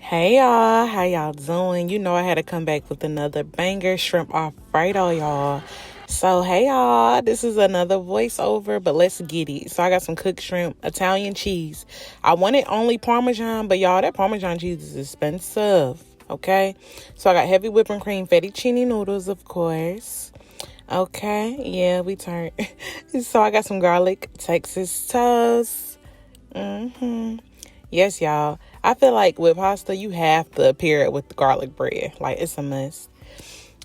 Hey y'all, how y'all doing? You know I had to come back with another banger shrimp Alfredo, y'all. So hey y'all, this is another voiceover, but let's get it. So I got some cooked shrimp, Italian cheese. I wanted only Parmesan, but y'all, that Parmesan cheese is expensive. Okay, so I got heavy whipping cream, fettuccine noodles, of course. Okay, yeah, we turned. So I got some garlic, Texas toast. Yes, y'all. I feel like with pasta, you have to pair it with the garlic bread. Like, it's a must.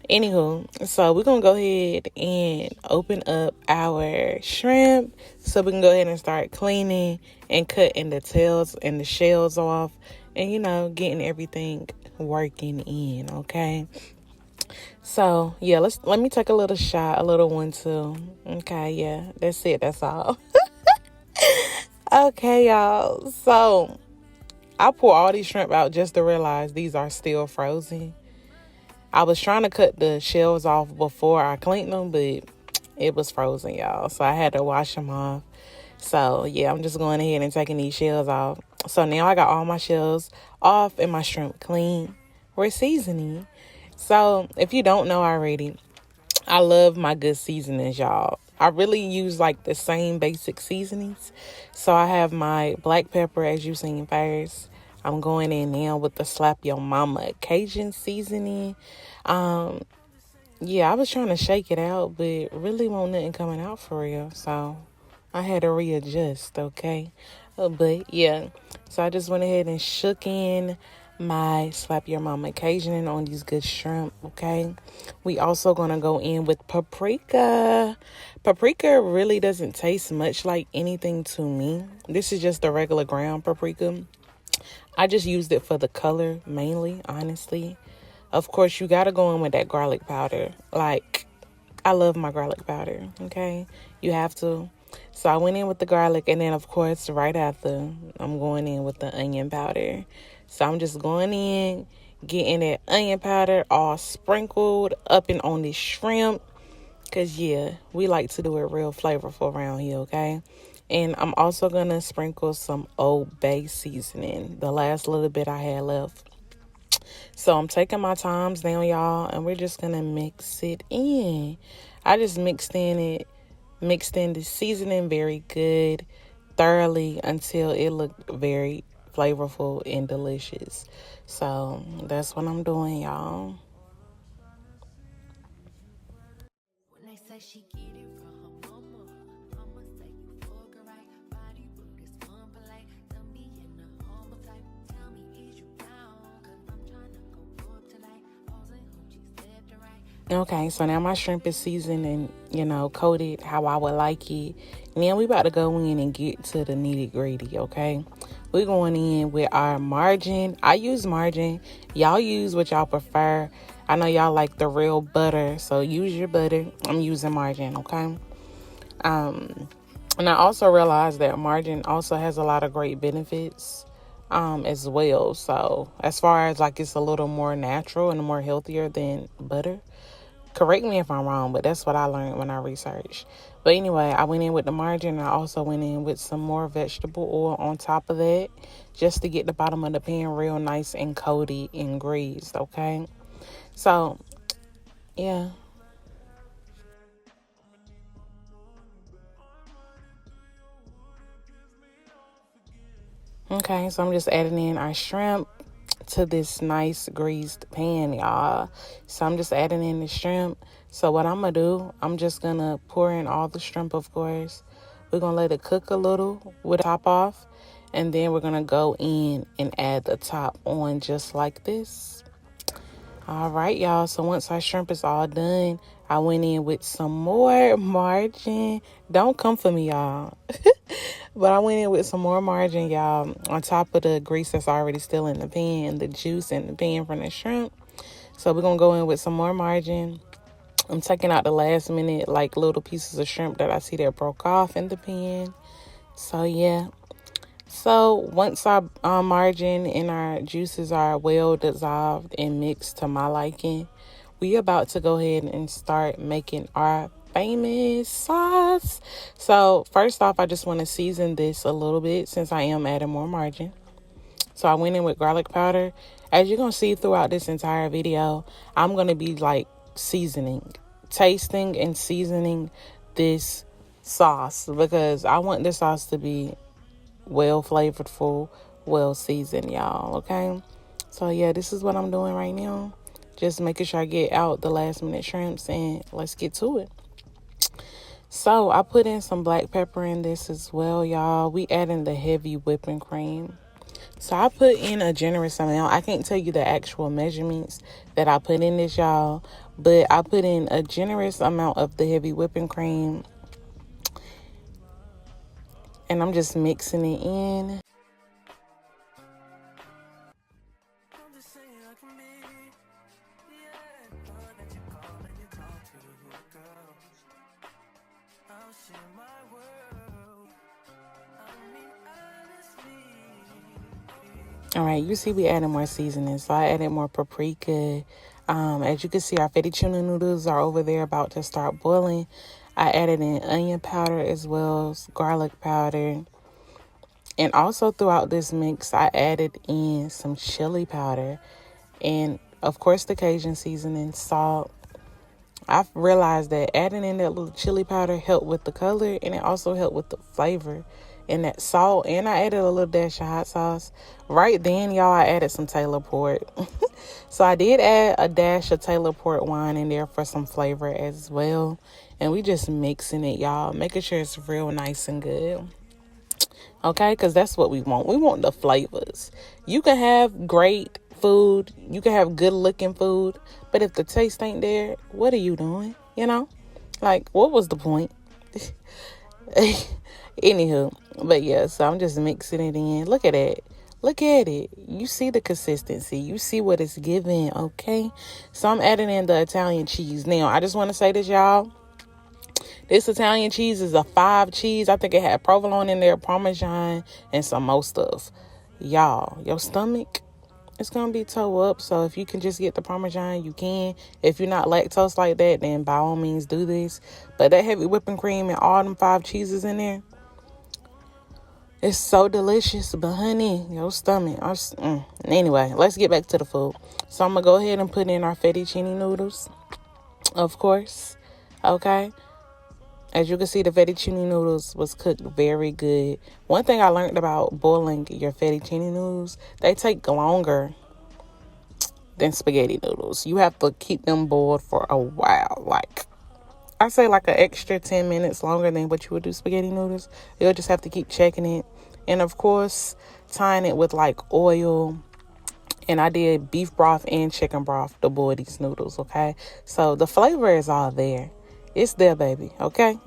Anywho, so we're going to go ahead and open up our shrimp so we can go ahead and start cleaning and cutting the tails and the shells off and, getting everything working in, okay? So, yeah, let me take a little shot, a little one, too. Okay, yeah, that's it. That's all. Okay, y'all. So, I pour all these shrimp out just to realize these are still frozen. I was trying to cut the shells off before I cleaned them, but it was frozen, y'all. So I had to wash them off. So, yeah, I'm just going ahead and taking these shells off. So now I got all my shells off and my shrimp clean. We're seasoning. So if you don't know already, I love my good seasonings, y'all. I really use like the same basic seasonings. So I have my black pepper, as you seen first. I'm going in now with the Slap Your Mama Cajun seasoning. Yeah, I was trying to shake it out, but really won't nothing coming out for real. So I had to readjust, okay? But yeah, so I just went ahead and shook in my Slap Your Mama Cajun on these good shrimp, okay? We also gonna go in with paprika. Paprika really doesn't taste much like anything to me. This is just a regular ground paprika. I just used it for the color mainly, honestly. Of course, you gotta go in with that garlic powder. Like, I love my garlic powder, okay? You have to. So I went in with the garlic, and then, of course, right after, I'm going in with the onion powder. So I'm just going in, getting that onion powder all sprinkled up and on this shrimp. Because, yeah, we like to do it real flavorful around here, okay? And I'm also going to sprinkle some Old Bay seasoning, the last little bit I had left. So I'm taking my times down, y'all, and we're just going to mix it in. I just mixed in the seasoning very good, thoroughly, until it looked very flavorful and delicious. So that's what I'm doing, y'all. When they say she get it from her mama, I'ma say you fuck her right. Body rude is unpolite. Tell me in the humble type. Tell me is you down? Cause I'm trying to go up tonight. Pausing hoochies left and right. Okay, so now my shrimp is seasoned and, coated how I would like it. Now we about to go in and get to the nitty gritty, okay? We're going in with our margarine. I use margarine. Y'all use what y'all prefer. I know y'all like the real butter, so use your butter. I'm using margarine, okay? And I also realized that margarine also has a lot of great benefits as well. So as far as like it's a little more natural and more healthier than butter. Correct me if I'm wrong, but that's what I learned when I researched. But anyway, I went in with the margarine. I also went in with some more vegetable oil on top of that, just to get the bottom of the pan real nice and coated and greased, okay? So, yeah. Okay, so I'm just adding in our shrimp to this nice greased pan, y'all. So I'm just adding in the shrimp. So what I'm gonna do, I'm just gonna pour in all the shrimp, of course. We're gonna let it cook a little with the top off, and then we're gonna go in and add the top on just like this. All right, y'all. So once our shrimp is all done, I went in with some more margarine. Don't come for me, y'all. But I went in with some more margarine, y'all, on top of the grease that's already still in the pan, the juice in the pan from the shrimp. So we're going to go in with some more margarine. I'm taking out the last minute, like, little pieces of shrimp that I see that broke off in the pan. So, yeah. So once our margarine and our juices are well dissolved and mixed to my liking, we about to go ahead and start making our famous sauce. So first off, I just want to season this a little bit since I am adding more margarine. So I went in with garlic powder. As you're going to see throughout this entire video, I'm going to be like tasting and seasoning this sauce, because I want the sauce to be well flavorful, well seasoned, y'all. Okay, so yeah, this is what I'm doing right now, just making sure I get out the last minute shrimps, and let's get to it. So I put in some black pepper in this as well, y'all. We adding the heavy whipping cream. So I put in a generous amount. I can't tell you the actual measurements that I put in this, y'all, but I put in a generous amount of the heavy whipping cream, and I'm just mixing it in. All right, you see we added more seasoning. So I added more paprika. As you can see, our fettuccine noodles are over there about to start boiling. I added in onion powder as well as garlic powder. And also throughout this mix, I added in some chili powder. And of course, the Cajun seasoning, salt. I've realized that adding in that little chili powder helped with the color, and it also helped with the flavor. And that salt, and I added a little dash of hot sauce. Right then, y'all, I added some Taylor port. So I did add a dash of Taylor port wine in there for some flavor as well. And we just mixing it, y'all, making sure it's real nice and good. Okay, because that's what we want. We want the flavors. You can have great food, you can have good looking food, but if the taste ain't there, what are you doing? You know, like, what was the point? Anywho, but yeah, so I'm just mixing it in. Look at it. Look at it. You see the consistency. You see what it's giving, okay? So I'm adding in the Italian cheese. Now, I just want to say this, y'all. This Italian cheese is a 5 cheese. I think it had provolone in there, Parmesan, and some more stuff. Y'all, your stomach, it's going to be toe up. So if you can just get the Parmesan, you can. If you're not lactose like that, then by all means do this. But that heavy whipping cream and all them 5 cheeses in there, it's so delicious. But honey, your stomach, Anyway, let's get back to the food. So I'm going to go ahead and put in our fettuccine noodles, of course. Okay. As you can see, the fettuccine noodles was cooked very good. One thing I learned about boiling your fettuccine noodles, they take longer than spaghetti noodles. You have to keep them boiled for a while. Like, I say like an extra 10 minutes longer than what you would do spaghetti noodles. You'll just have to keep checking it. And of course, tying it with like oil. And I did beef broth and chicken broth to boil these noodles, okay? So the flavor is all there. It's there, baby. Okay.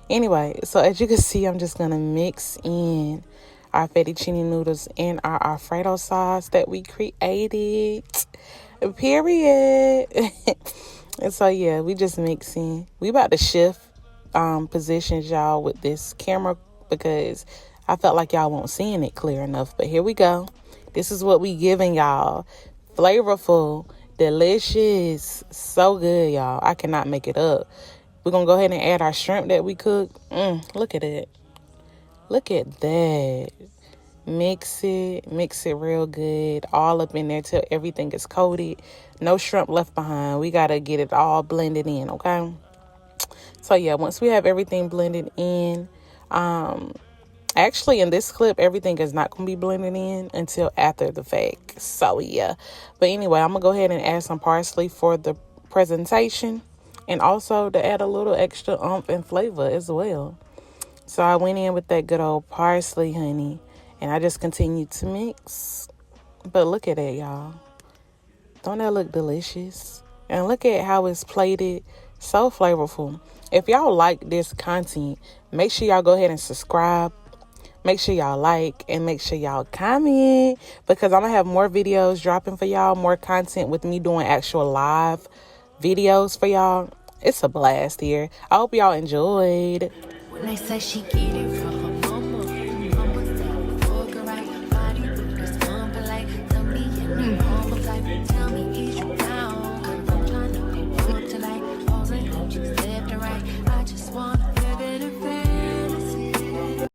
Anyway, so as you can see, I'm just going to mix in our fettuccine noodles and our Alfredo sauce that we created. Period. And so, yeah, we just mixing. We about to shift positions, y'all, with this camera, because I felt like y'all weren't seeing it clear enough. But here we go. This is what we giving y'all. Flavorful. Delicious. So good, y'all. I cannot make it up. We're going to go ahead and add our shrimp that we cooked. Look at it. Look at that. Mix it real good. All up in there till everything is coated. No shrimp left behind. We got to get it all blended in, okay? So, yeah, once we have everything blended in, actually, in this clip, everything is not going to be blended in until after the fact. So, yeah. But anyway, I'm going to go ahead and add some parsley for the presentation, and also to add a little extra oomph and flavor as well. So I went in with that good old parsley, honey, and I just continued to mix. But look at it, y'all. Don't that look delicious? And look at how it's plated. So flavorful. If y'all like this content, make sure y'all go ahead and subscribe. Make sure y'all like, and make sure y'all comment, because I'm going to have more videos dropping for y'all, more content with me doing actual live videos for y'all. It's a blast here. I hope y'all enjoyed. When they say she get it from